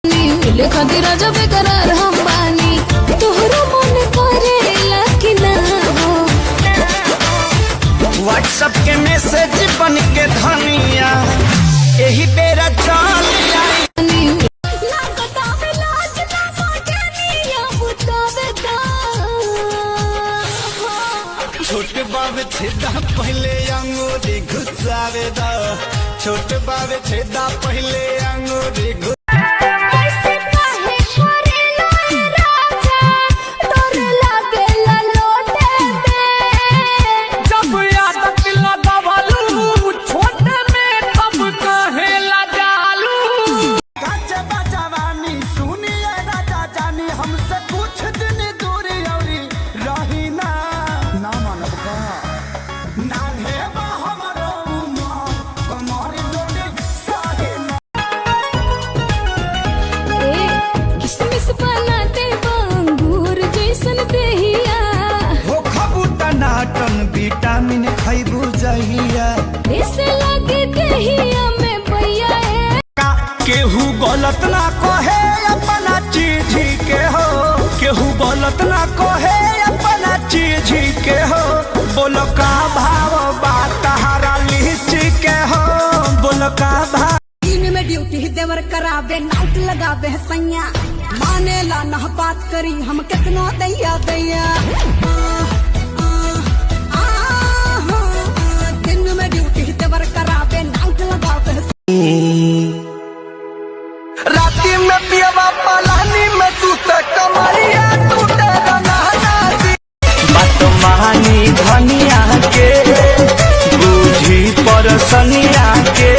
मिले खातिर राजा बेकरार हम बानी तोहरा मन करेला कि ना हो। व्हाट्सएप के मैसेज बन के धनिया यही बेरा चल आई। ना बतावे लाज ना मोटनिया बतावे दा छोट बाबे छेदा पहले अंगूरी घुसावे दा। छोट बाबे छेदा पहले अंगूरी विटामिन खैबू जहिया ऐसे लगे कहिया में भैया केहू गलत ना कहे अपना चीज के हो। केहू गलत ना कहे अपना चीज के हो। बोलो का भाव बात तहारा लीची के हो। बोलो का भाव दिन में ड्यूटी देवर करावे नाउट लगावे सैया माने ला ना बात करी हम कितना दैया दैया। राती में पियवा पलानी में सूते कमरिया टूटे रंगाती। बात महानी धनिया के बूझी परसनिया के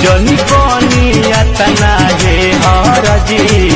जनी कोनिया तना हे हरजी।